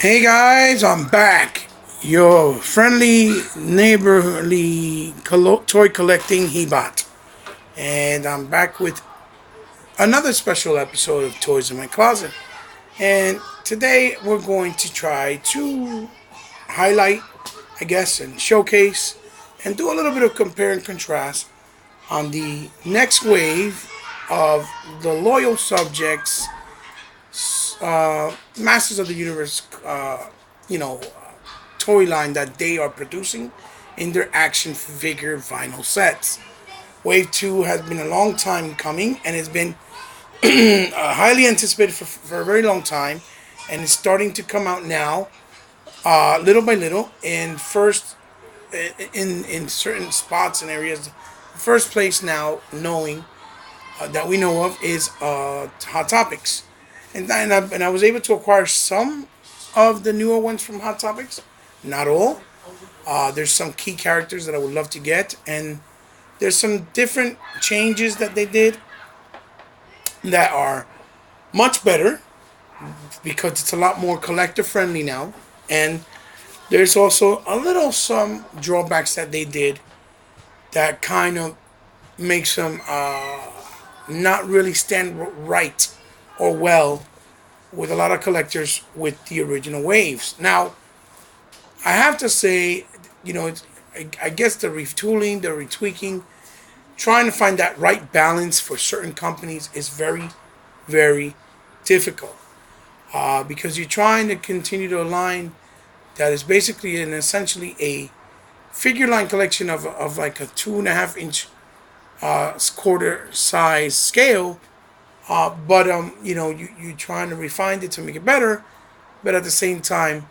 Hey guys, I'm back. Your friendly, neighborly toy collecting Hebot. And I'm back with another special episode of Toys in My Closet. And today we're going to try to highlight, I guess, and showcase and do a little bit of compare and contrast on the next wave of the Loyal Subjects Masters of the Universe, you know, toy line that they are producing in their action figure vinyl sets. Wave 2 has been a long time coming and has been highly anticipated for a very long time, and it's starting to come out now, little by little. And first, in certain spots and areas, first place now knowing that we know of is Hot Topics, and I was able to acquire some of the newer ones from Hot Topics, not all. There's some key characters that I would love to get, and there's some different changes that they did that are much better because it's a lot more collector friendly now. And there's also a little some drawbacks that they did that kind of makes them not really stand right or well with a lot of collectors with the original waves. Now, I have to say, I guess the retooling, the retweaking, trying to find that right balance for certain companies is very, very difficult because you're trying to continue to align that is basically and essentially a figure line collection of like a 2.5 inch quarter size scale. You're trying to refine it to make it better, but at the same time,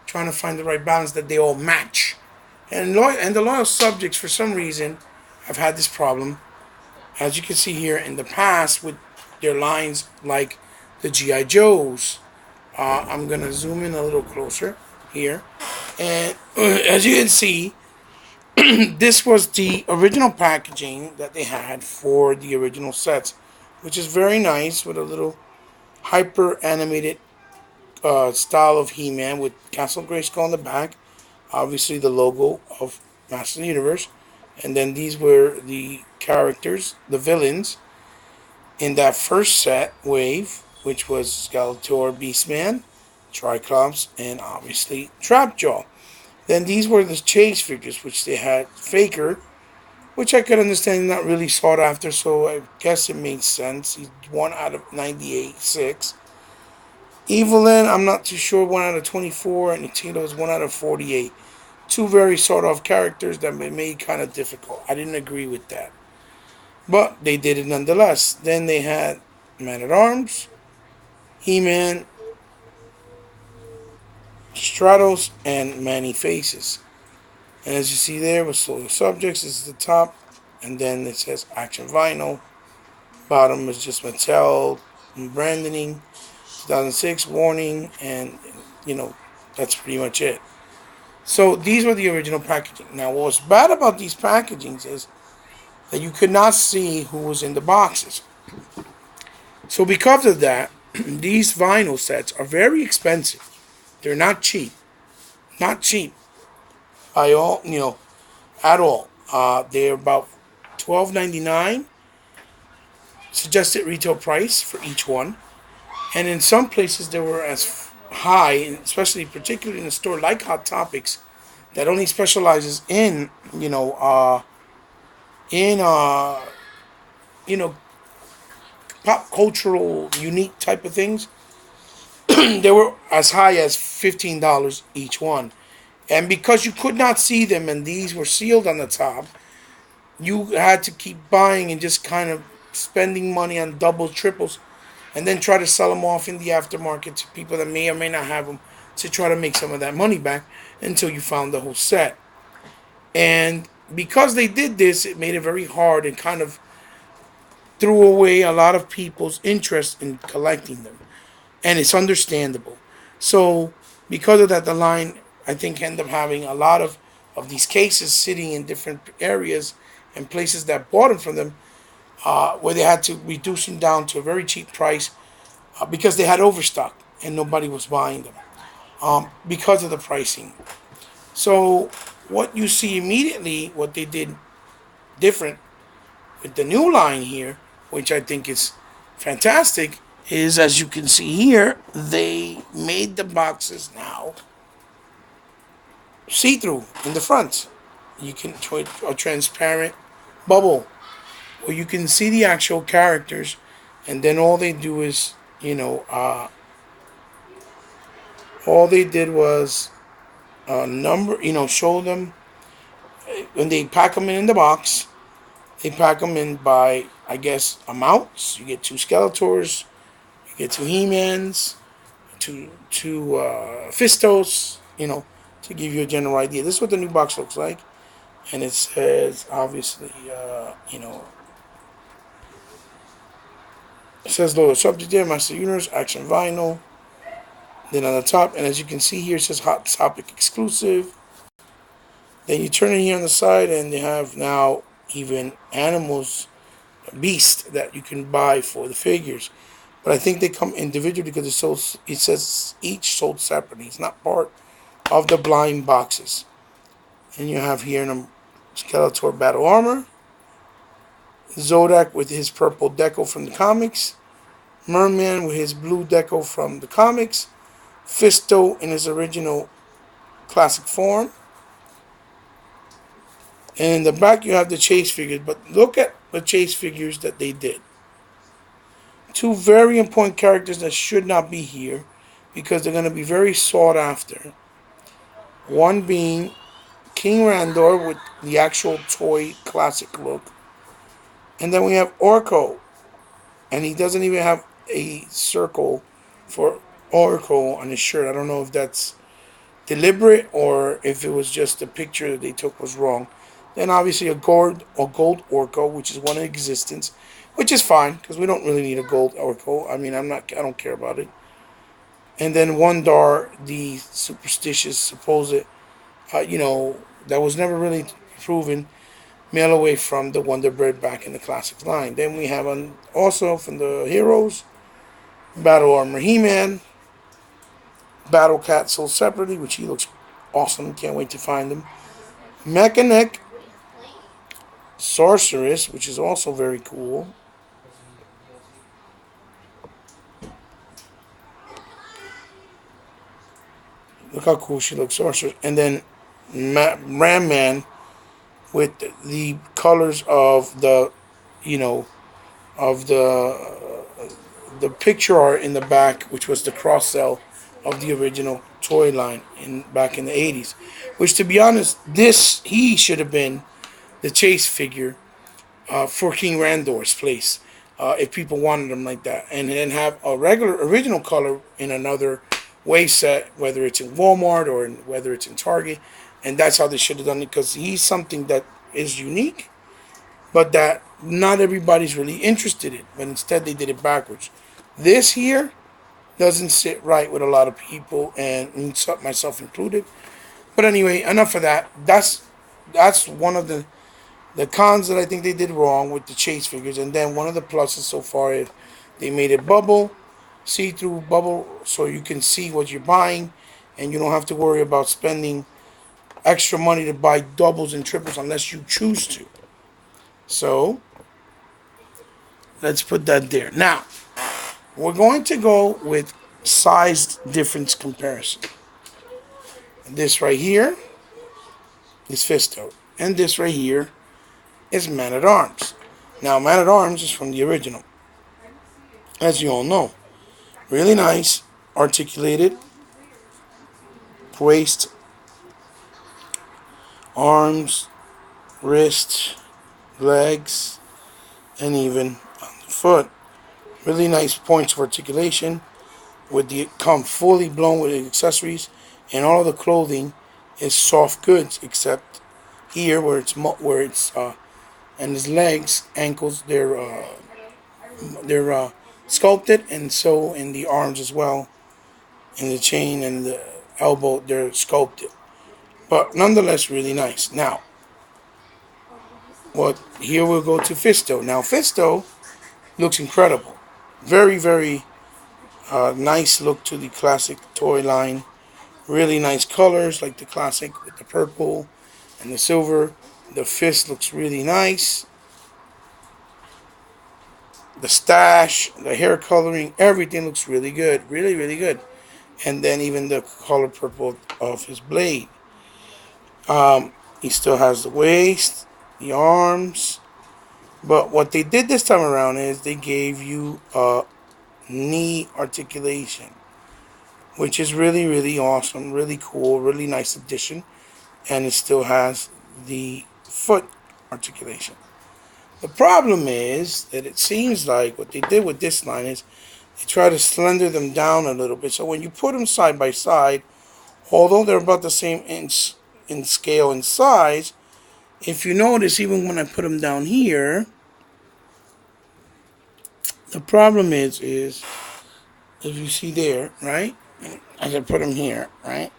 trying to find the right balance that they all match. And the loyal subjects, for some reason, have had this problem, as you can see here in the past with their lines like the GI Joes. I'm gonna zoom in a little closer here, and as you can see, this was the original packaging that they had for the original sets, which is very nice with a little hyper animated style of He-Man with Castle Grayskull on the back, obviously the logo of Master of the Universe, and then these were the characters, the villains, in that first set wave, which was Skeletor, Beastman, Triclops, and obviously Trapjaw. Then these were the chase figures, which they had Faker, which I could understand not really sought after, so I guess it made sense. He's 1 out of 98, 6. Evelyn, I'm not too sure, 1 out of 24, and Tito is 1 out of 48. Two very sort of characters that made kind of difficult. I didn't agree with that. But they did it nonetheless. Then they had Man at Arms, He-Man, Stratos, and Manny Faces. And as you see there with Solar Subjects, this is the top. And then it says Action Vinyl. Bottom is just Mattel branding. 2006 warning, and that's pretty much it. So these were the original packaging. Now, what was bad about these packagings is that you could not see who was in the boxes. So because of that, these vinyl sets are very expensive. They're not cheap. Not cheap. By all, at all. They're about $12.99 suggested retail price for each one. And in some places they were as high, especially particularly in a store like Hot Topics, that only specializes in in pop cultural unique type of things. They were as high as $15 each one, and because you could not see them and these were sealed on the top, you had to keep buying and just kind of spending money on doubles, triples, and then try to sell them off in the aftermarket to people that may or may not have them to try to make some of that money back until you found the whole set. And because they did this, it made it very hard and kind of threw away a lot of people's interest in collecting them. And it's understandable. So because of that, the line, I think, ended up having a lot of these cases sitting in different areas and places that bought them from them, where they had to reduce them down to a very cheap price because they had overstock and nobody was buying them. because of the pricing. So what you see immediately, what they did different with the new line here, which I think is fantastic, is as you can see here, they made the boxes now see through in the front. You can put a transparent bubble where you can see the actual characters, and then all they do is, all they did was number, show them when they pack them in the box. They pack them in by, I guess, amounts. You get two Skeletors, you get two He-Mans, two Fistos, to give you a general idea. This is what the new box looks like. And it says, obviously, it says logo subject there, Master Universe, Action Vinyl. Then on the top, and as you can see here, it says Hot Topic Exclusive. Then you turn it here on the side, and they have now even animals, beast that you can buy for the figures. But I think they come individually because it says each sold separately. It's not part of the blind boxes. And you have here in Skeletor Battle Armor, Zodak with his purple deco from the comics, Merman with his blue deco from the comics, Fisto in his original classic form. And in the back you have the chase figures, but look at the chase figures that they did. Two very important characters that should not be here because they're going to be very sought after. One being King Randor with the actual toy classic look. And then we have Orko, and he doesn't even have a circle for Orko on his shirt. I don't know if that's deliberate or if it was just the picture that they took was wrong. Then obviously a gold Orko, which is one in existence, which is fine because we don't really need a gold Orko. I mean, I don't care about it. And then Wondar, the superstitious, supposed, that was never really proven, mail away from the Wonder Bread back in the classics line. Then we have also from the heroes, Battle Armor He-Man, Battle Cat sold separately, which he looks awesome. Can't wait to find him. Mechanic Sorceress, which is also very cool. Look how cool she looks, Sorceress. And then Ram Man with the colors of you know, of the picture art in the back, which was the cross sell of the original toy line back in the 80s. Which, to be honest, he should have been the chase figure for King Randor's place, if people wanted him like that, and then have a regular original color in another way set, whether it's in Walmart or whether it's in Target, and that's how they should have done it because he's something that is unique, but that not everybody's really interested in. But instead, they did it backwards. This here doesn't sit right with a lot of people, and myself included. But anyway, enough of that. That's one of the cons that I think they did wrong with the chase figures. And then one of the pluses so far is they made it bubble, see-through bubble, so you can see what you're buying, and you don't have to worry about spending extra money to buy doubles and triples unless you choose to. So let's put that there. Now, we're going to go with size difference comparison. This right here is Fisto, and this right here is Man at Arms. Now, Man at Arms is from the original, as you all know. Really nice, articulated, waist, arms, wrist, legs, and even on the foot. Really nice points of articulation. With the come fully blown with accessories, and all of the clothing is soft goods except here where it's and his legs, ankles, they're sculpted, and so in the arms as well, and the chain and the elbow, they're sculpted. But nonetheless, really nice. Now, here we'll go to Fisto. Now, Fisto looks incredible. Very, very nice look to the classic toy line Really nice colors, like the classic with the purple and the silver. The fist looks really nice. The stash, the hair coloring, everything looks really good. Really, really good. And then even the color purple of his blade. He still has the waist, the arms. But what they did this time around is they gave you a knee articulation, which is really, really awesome, really cool, really nice addition. And it still has the foot articulation. The problem is that it seems like what they did with this line is they try to slender them down a little bit. So when you put them side by side, although they're about the same inch in scale and size, if you notice, even when I put them down here, the problem is if you see there, right? As I put them here, right?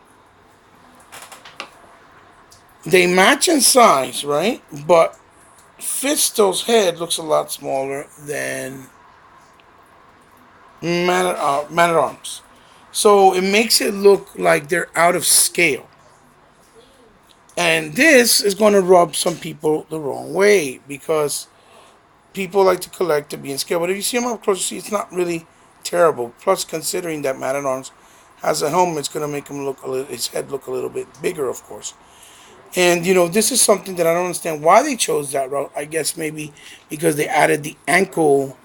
They match in size, right? But Fisto's head looks a lot smaller than Man at Arms. So it makes it look like they're out of scale. And this is going to rub some people the wrong way because people like to collect to be in scale. But if you see them up close, you see it's not really terrible. Plus, considering that Man at Arms has a helmet, it's going to make him look a little, his head look a little bit bigger, of course. And this is something that I don't understand why they chose that route. I guess maybe because they added the ankle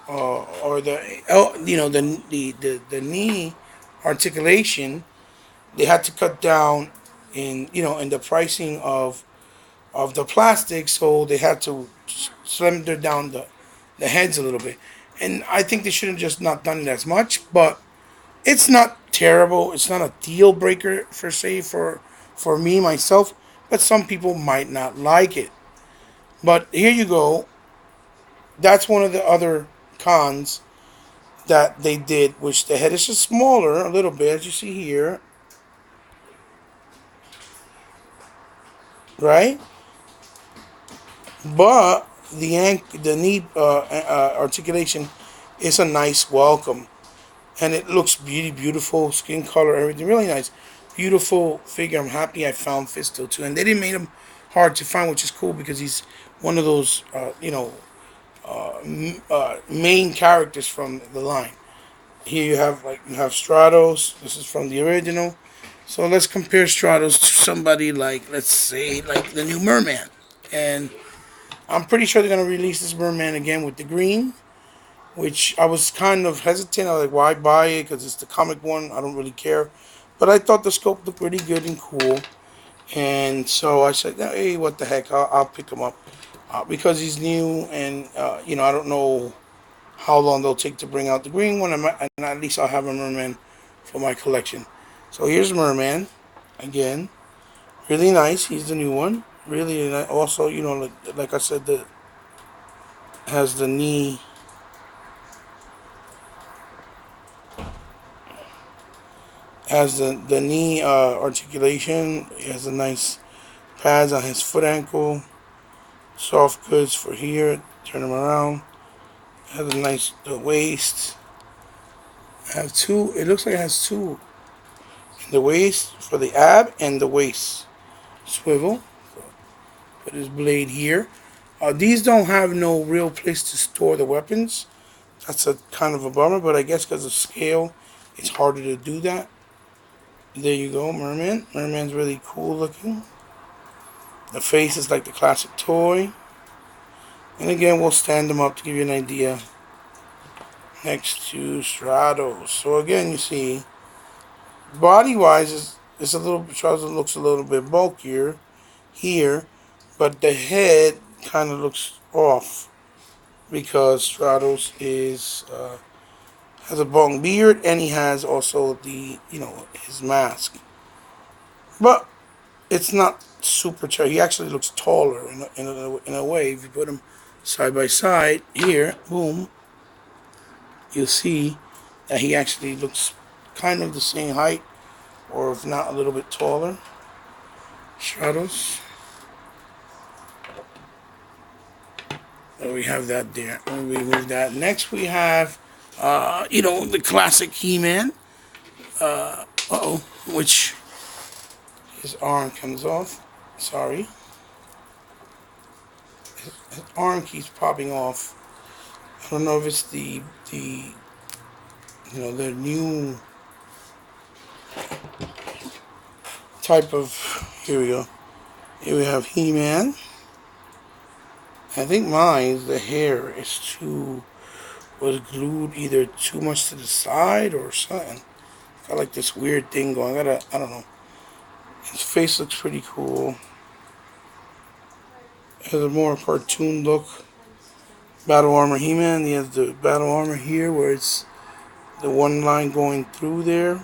or the knee articulation. They had to cut down in the pricing of the plastic, so they had to slender down the heads a little bit. And I think they should have just not done it as much, but it's not terrible. It's not a deal breaker per se for me myself, but some people might not like it. But here you go. That's one of the other cons that they did, which the head is just smaller a little bit, as you see here, right? But the knee articulation is a nice welcome, and it looks beautiful, skin color, everything really nice, beautiful figure. I'm happy I found Fisto too, and they didn't make him hard to find, which is cool because he's one of those main characters from the line. Here you have Stratos. This is from the original. So let's compare Stratos to somebody like, let's say, like the new Merman. And I'm pretty sure they're going to release this Merman again with the green, which I was kind of hesitant. I was like, why buy it? Because it's the comic one. I don't really care. But I thought the scope looked really good and cool. And so I said, hey, what the heck? I'll pick him up. Because he's new and, I don't know how long they'll take to bring out the green one. And at least I'll have a Merman for my collection. So here's Merman again. Really nice. He's the new one. Really nice. Also, like I said, the has the knee. Has the knee articulation. He has a nice pads on his foot ankle. Soft goods for here. Turn him around. Has a nice waist. Have two. It looks like it has two. The waist for the ab and the waist swivel. Put his blade here. These don't have no real place to store the weapons. That's a kind of a bummer, but I guess because of scale, it's harder to do that. There you go, Merman. Merman's really cool looking. The face is like the classic toy. And again, we'll stand them up to give you an idea next to Stratos. So again, you see, body-wise, it's a little. Stratos looks a little bit bulkier here, but the head kind of looks off because Stratos has a long beard and he has also his mask, but it's not super tall. He actually looks taller in a way. If you put him side by side here, boom, you'll see that he actually looks kind of the same height, or if not a little bit taller. Stratos. So we have that there. We'll remove that. Next we have, the classic He-Man. Uh-oh, which his arm comes off. Sorry. His arm keeps popping off. I don't know if it's the the new type of. Here we go. Here we have He-Man. I think mine, the hair is too, was glued either too much to the side or something. Got like this weird thing going. I don't know. His face looks pretty cool. It has a more cartoon look. Battle armor He-Man. He has the battle armor here where it's the one line going through there.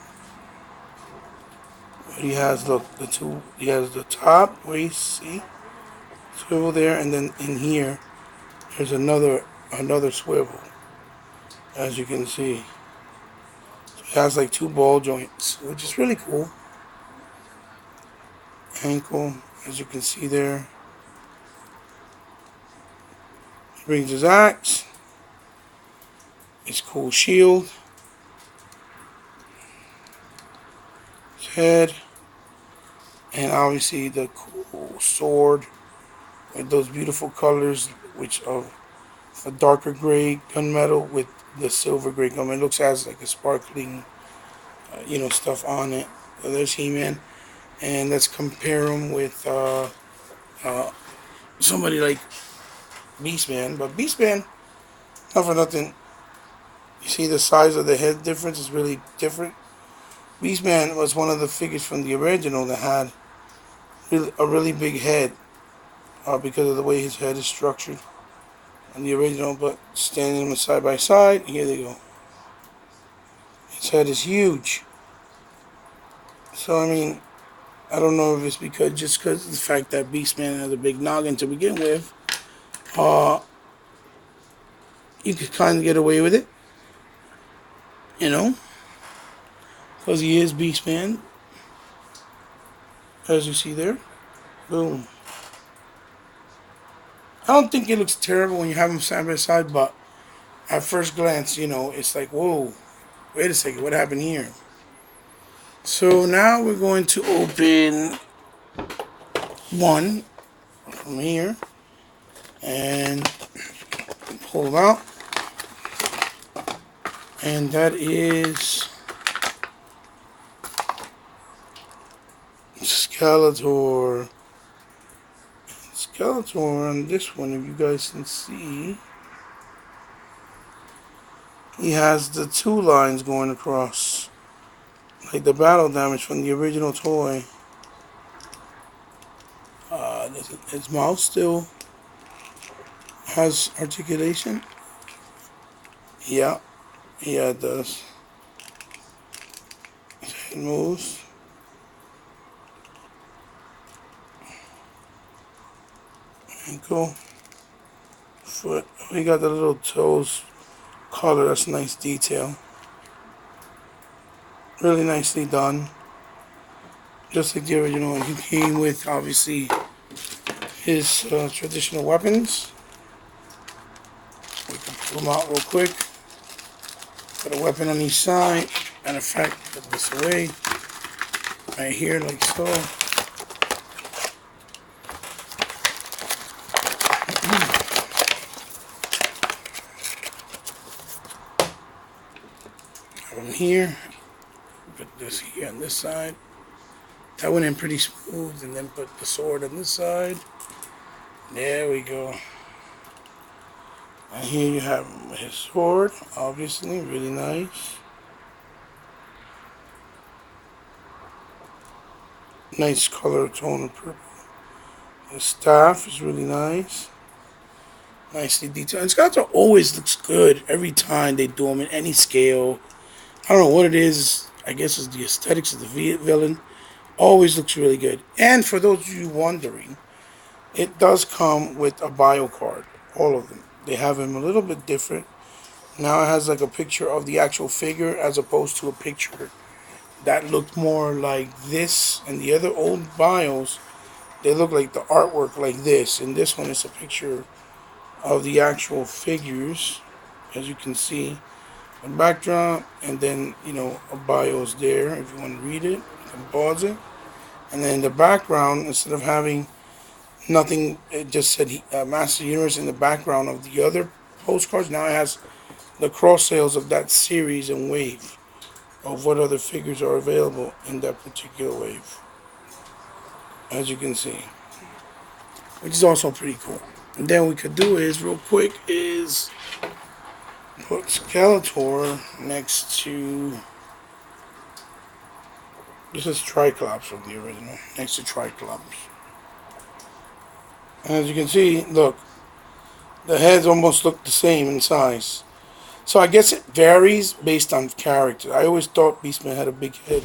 He has, look, the two. He has the top where you see swivel there, and then in here there's another swivel, as you can see. So it has like two ball joints, which is really cool. Ankle, as you can see there. He brings his axe. His cool shield. His head. And obviously the cool sword with those beautiful colors, which of a darker gray gunmetal with the silver gray gunmetal. It looks as like a sparkling, stuff on it. So there's He-Man, and let's compare him with somebody like Beastman. But Beastman, not for nothing, you see the size of the head difference is really different. Beastman was one of the figures from the original that had a really big head because of the way his head is structured on the original. But standing them side by side, here they go. His head is huge. So, I mean, I don't know if it's because of the fact that Beastman has a big noggin to begin with, you could kind of get away with it, because he is Beastman, as you see there. Boom. I don't think it looks terrible when you have them side by side, but at first glance, it's like, whoa, wait a second, what happened here? So now we're going to open one from here and pull them out. And that is Skeletor. Skeletor on this one, if you guys can see, he has the two lines going across, like the battle damage from the original toy. His mouth still has articulation. Yeah, it does. His head moves. Ankle, foot. We got the little toes color. That's a nice detail. Really nicely done. Just like the original one. He came with, obviously, his traditional weapons. We can pull them out real quick. Put a weapon on each side. Matter of fact, put this away. Right here, like so. Have them here. Put this here on this side. That went in pretty smooth, and then put the sword on this side. There we go. And here you have his sword, obviously, really nice. Nice color tone of purple. His staff is really nice. Nicely detailed. And Skeletor always looks good every time they do him in any scale. I don't know what it is. I guess it's the aesthetics of the villain. Always looks really good. And for those of you wondering, it does come with a bio card. All of them. They have him a little bit different. Now it has like a picture of the actual figure as opposed to a picture that looked more like this. And the other old bios, they look like the artwork like this. And this one is a picture of the actual figures, as you can see. a backdrop, and then a bios there. If you want to read it, you can pause it. And then in the background, instead of having nothing, it just said Master Universe in the background of the other postcards. Now it has the cross sales of that series and wave of what other figures are available in that particular wave, as you can see, which is also pretty cool. And then we could do is real quick is put Skeletor next to, this is Triclops from the original, next to Triclops. And as you can see, look, the heads almost look the same in size. So I guess it varies based on character. I always thought Beastman had a big head.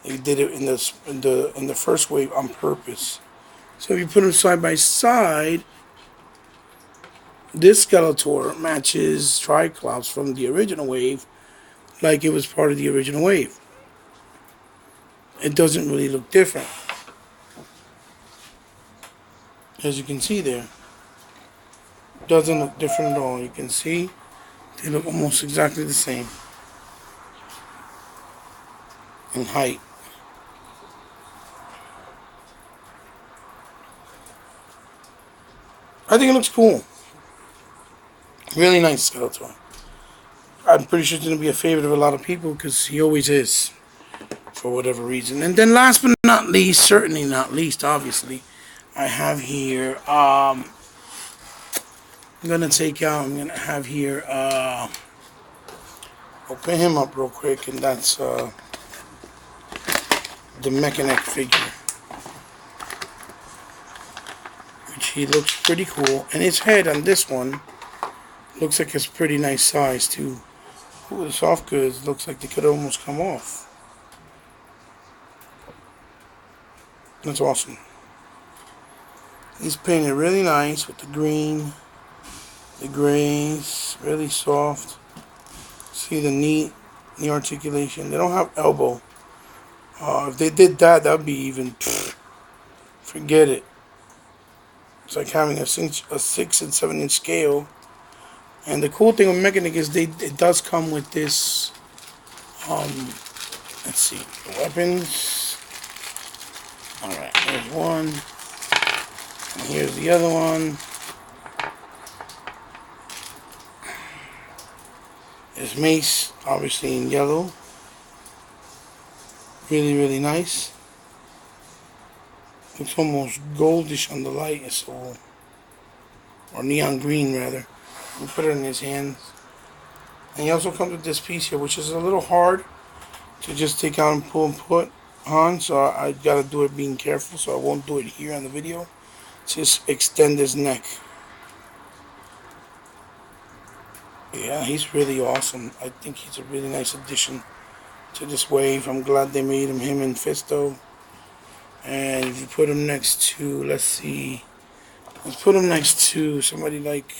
They did it in the first wave on purpose. So if you put them side by side, this Skeletor matches Triclops from the original wave, like it was part of the original wave. It doesn't really look different, as you can see there. Doesn't look different at all. You can see they look almost exactly the same in height. I think it looks cool. Really nice Skeletor. I'm pretty sure it's going to be a favorite of a lot of people because he always is, for whatever reason. And then last but not least, certainly not least, obviously, I have here, I'm going to have here, open him up real quick, and that's the Mechanic figure, which he looks pretty cool. And his head on this one looks like it's pretty nice size too. Ooh, the soft goods looks like they could almost come off. That's awesome. He's painted really nice with the green, the grays, really soft. See the articulation. They don't have elbow. If they did that, that'd be even, forget it. It's like having a 6 and 7 inch scale. And the cool thing with Mechanic is it does come with this, let's see, the weapons. Alright, here's one. And here's the other one. There's Mace, obviously in yellow. Really, really nice. Looks almost goldish on the light, so, or neon green rather. We'll put it in his hands. And he also comes with this piece here, which is a little hard to just take out and pull and put on. So I gotta do it being careful, so I won't do it here on the video. Just extend his neck. Yeah, he's really awesome. I think he's a really nice addition to this wave. I'm glad they made him and Fisto. And if you put him next to, let's put him next to somebody like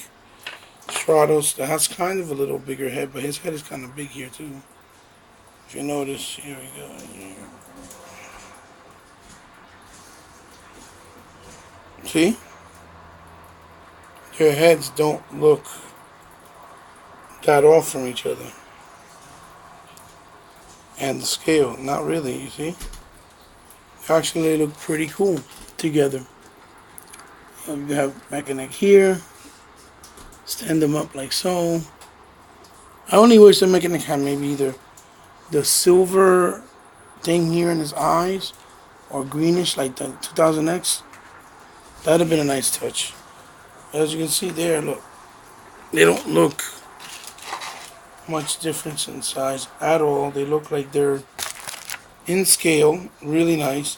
Stratos that has kind of a little bigger head, but his head is kind of big here too. If you notice, here we go. See? Their heads don't look that off from each other. And the scale, not really, you see? Actually, they look pretty cool together. You have Mechanic here. Stand them up like so. I only wish the Mechanic had maybe either the silver thing here in his eyes or greenish like the 2000X. That'd have been a nice touch. As you can see there, look. They don't look much difference in size at all. They look like they're in scale, really nice.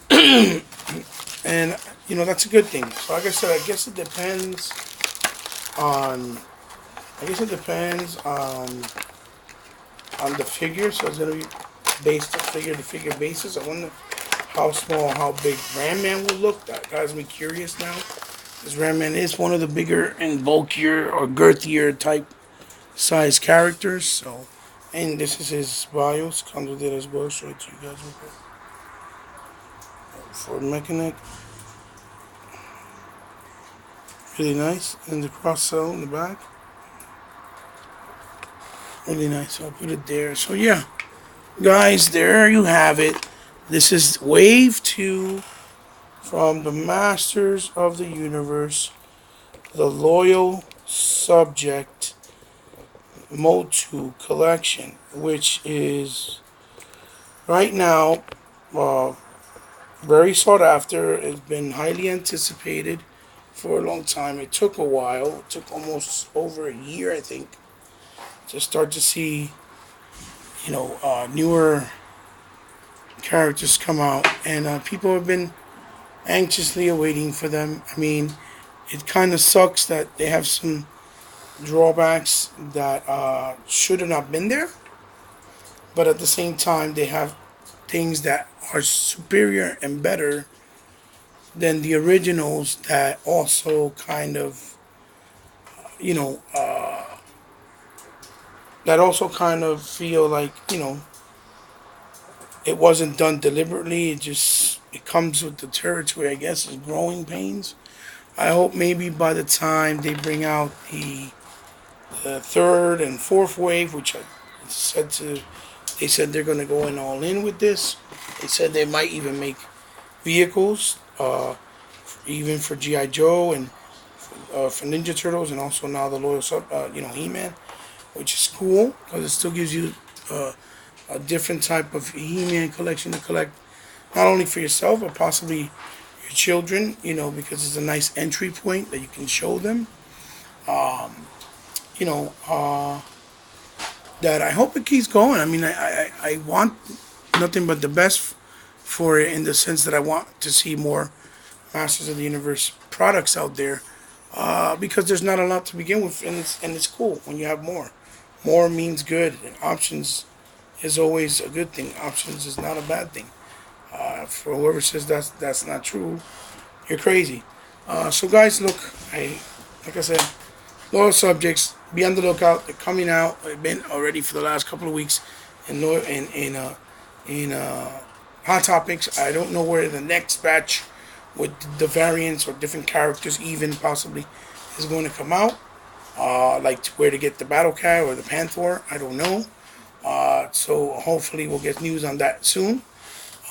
And that's a good thing. So like I said, I guess it depends on the figure. So it's gonna be based on figure to figure basis. I wonder how small, how big Ram Man will look. That has me curious now. Because Ram Man is one of the bigger and bulkier or girthier type size characters. So, and this is his bios. Comes with it as well. Show it to you guys real quick. For Mechanic. Really nice. And the cross cell in the back. Really nice. I'll put it there. So yeah, guys, there you have it. This is Wave 2 from the Masters of the Universe, the Loyal Subject motu collection, which is right now uh, very sought after. It's been highly anticipated for a long time. It took a while. It took almost over a year, I think, to start to see, newer characters come out, and people have been anxiously awaiting for them. I mean, it kind of sucks that they have some drawbacks that should have not been there, but at the same time, they have things that are superior and better than the originals that also kind of, you know, that also kind of feel like, it wasn't done deliberately. It comes with the territory, I guess, is growing pains. I hope maybe by the time they bring out the third and fourth wave, which I said to, they said they're going to go in all in with this. They said they might even make vehicles, even for GI Joe and for Ninja Turtles, and also now the loyal sub, He-Man, which is cool because it still gives you a different type of He-Man collection to collect, not only for yourself but possibly your children. Because it's a nice entry point that you can show them. You know, that I hope it keeps going. I mean, I want nothing but the best for it, in the sense that I want to see more Masters of the Universe products out there, because there's not a lot to begin with, and it's cool when you have more. More means good, and options is always a good thing. Options is not a bad thing. For whoever says that's not true, you're crazy. So guys, look, like I said, loyal subjects, be on the lookout. They're coming out. They've been already for the last couple of weeks in Hot Topics. I don't know where the next batch with the variants or different characters even possibly is going to come out. Like where to get the Battle Cat or the Panther. I don't know. So hopefully we'll get news on that soon.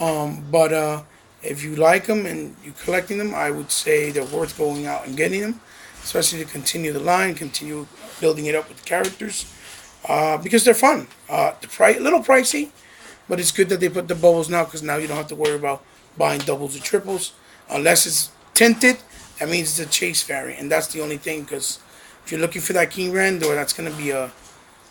But if you like them and you're collecting them, I would say they're worth going out and getting them, especially to continue the line, continue building it up with the characters, because they're fun. The price, little pricey, but it's good that they put the bubbles now, because now you don't have to worry about buying doubles or triples unless it's tinted. That means it's a chase variant, and that's the only thing. Because if you're looking for that King Randor, that's gonna be a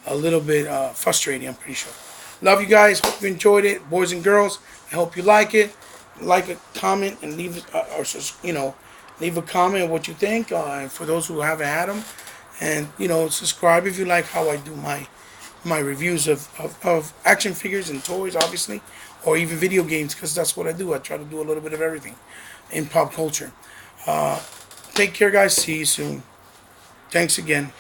little bit frustrating, I'm pretty sure. Love you guys. Hope you enjoyed it, boys and girls. I hope you like it. Like a comment and leave leave a comment of what you think. And for those who haven't had them, and subscribe if you like how I do my reviews of action figures and toys, obviously, or even video games, because that's what I do. I try to do a little bit of everything in pop culture. Take care, guys. See you soon. Thanks again.